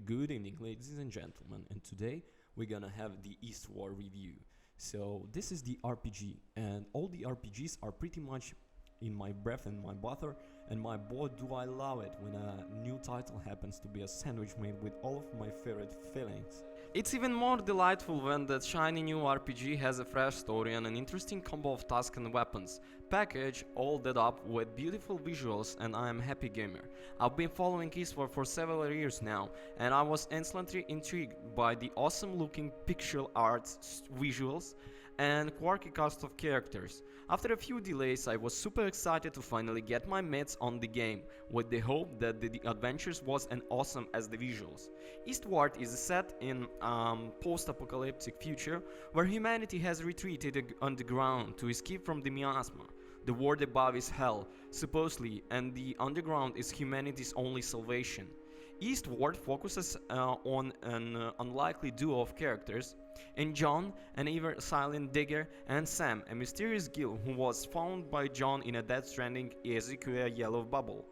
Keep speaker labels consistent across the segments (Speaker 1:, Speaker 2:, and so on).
Speaker 1: Good evening, ladies and gentlemen, and today we're gonna have the Eastward review. So, this is the RPG, and all the RPGs are pretty much in my breath and my butter, and my boy, do I love it when a new title happens to be a sandwich made with all of my favorite fillings.
Speaker 2: It's even more delightful when that shiny new RPG has a fresh story and an interesting combo of tasks and weapons. Package all that up with beautiful visuals, and I am a happy gamer. I've been following Eastward for several years now, and I was instantly intrigued by the awesome looking pixel art visuals and quirky cast of characters. After a few delays, I was super excited to finally get my mitts on the game, with the hope that the adventures was as awesome as the visuals. Eastward is set in post-apocalyptic future where humanity has retreated underground to escape from the miasma. The world above is hell, supposedly, and the underground is humanity's only salvation. Eastward focuses on an unlikely duo of characters in John, an ever silent digger, and Sam, a mysterious guild who was found by John in a Death Stranding Ezekiel yellow bubble.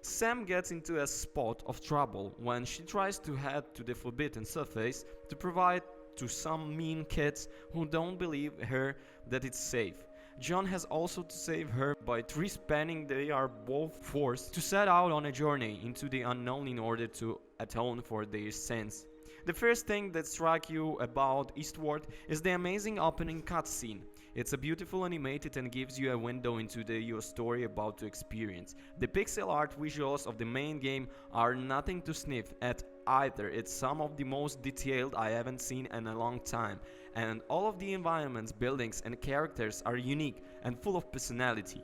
Speaker 2: Sam gets into a spot of trouble when she tries to head to the Forbidden Surface to provide to some mean kids who don't believe her that it's safe. John has also to save her by three spanning they are both forced to set out on a journey into the unknown in order to atone for their sins. The first thing that strikes you about Eastward is the amazing opening cutscene. It's a beautiful animated and gives you a window into your story about to experience. The pixel art visuals of the main game are nothing to sniff at either. It's some of the most detailed I haven't seen in a long time, and all of the environments, buildings and characters are unique and full of personality.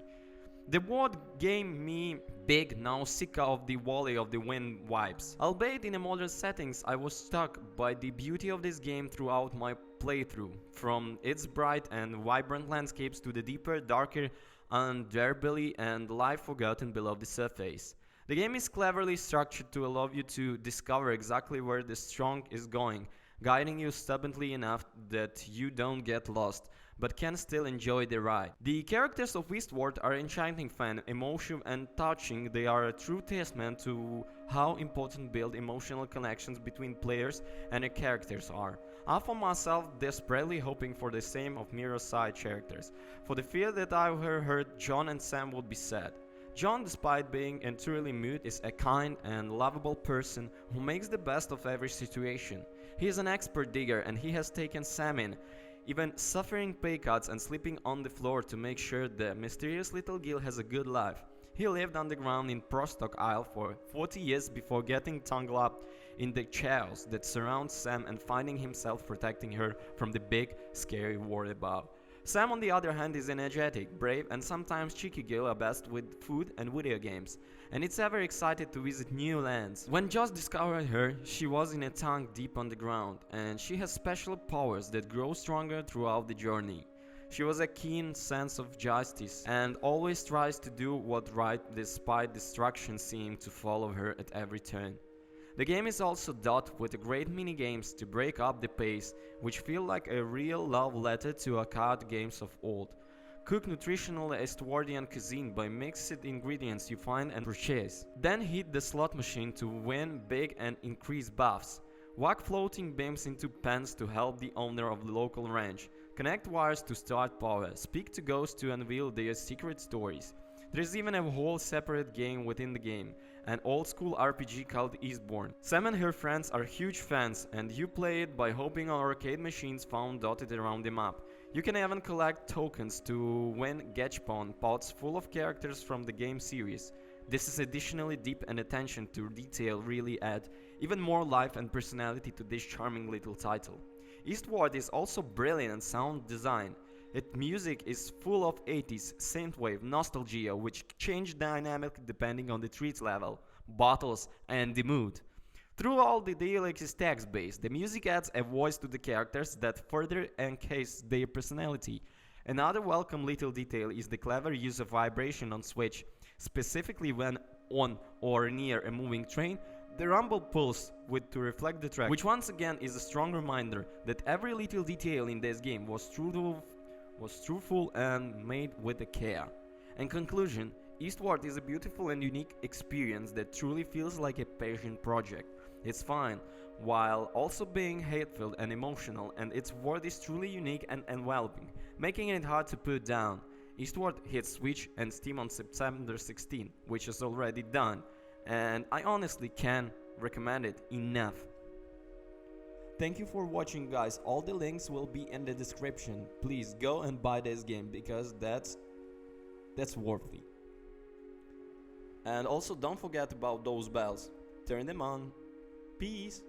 Speaker 2: The word gave me big Nausicaa of the Valley of the Wind vibes. Albeit in a modern settings, I was struck by the beauty of this game throughout my playthrough, from its bright and vibrant landscapes to the deeper, darker underbelly and life forgotten below the surface. The game is cleverly structured to allow you to discover exactly where the strong is going, guiding you stubbornly enough that you don't get lost, but can still enjoy the ride. The characters of Eastward are enchanting, fun, emotional and touching. They are a true testament to how important build emotional connections between players and their characters are. I found myself desperately hoping for the same of mirror side characters, for the fear that I heard John and Sam would be sad. John, despite being entirely mute, is a kind and lovable person who makes the best of every situation. He is an expert digger and he has taken Sam in, even suffering pay cuts and sleeping on the floor to make sure the mysterious little Gil has a good life. He lived underground in Prostock Isle for 40 years before getting tangled up in the chaos that surrounds Sam and finding himself protecting her from the big, scary world above. Sam, on the other hand, is energetic, brave, and sometimes cheeky Gil obsessed with food and video games, and it's ever excited to visit new lands. When Josh discovered her, she was in a tank deep underground, and she has special powers that grow stronger throughout the journey. She was a keen sense of justice and always tries to do what's right despite destruction seeming to follow her at every turn. The game is also dotted with great mini-games to break up the pace, which feel like a real love letter to arcade games of old. Cook nutritional Eastwardian cuisine by mixed ingredients you find and purchase. Then hit the slot machine to win big and increase buffs. Whack floating beams into pens to help the owner of the local ranch. Connect wires to start power. Speak to ghosts to unveil their secret stories. There's even a whole separate game within the game, an old school RPG called Eastbourne. Sam and her friends are huge fans, and you play it by hoping on arcade machines found dotted around the map. You can even collect tokens to win Gachpon pots full of characters from the game series. This is additionally deep, and attention to detail really add even more life and personality to this charming little title. Eastward is also brilliant in sound design. Its music is full of 80s synthwave nostalgia, which change dynamic depending on the treat level, bottles, and the mood. Through all the dialogue is text-based, the music adds a voice to the characters that further enhance their personality. Another welcome little detail is the clever use of vibration on Switch, specifically when on or near a moving train. The rumble pulse with to reflect the track, which once again is a strong reminder that every little detail in this game was truthful and made with care. In conclusion, Eastward is a beautiful and unique experience that truly feels like a passion project. It's fine, while also being hate-filled and emotional, and its world is truly unique and enveloping, making it hard to put down. Eastward hits Switch and Steam on September 16, which is already done, and I honestly can't recommend it enough.
Speaker 1: Thank you for watching, guys. All the links will be in the description. Please go and buy this game because that's worthy. And also don't forget about those bells. Turn them on. Peace.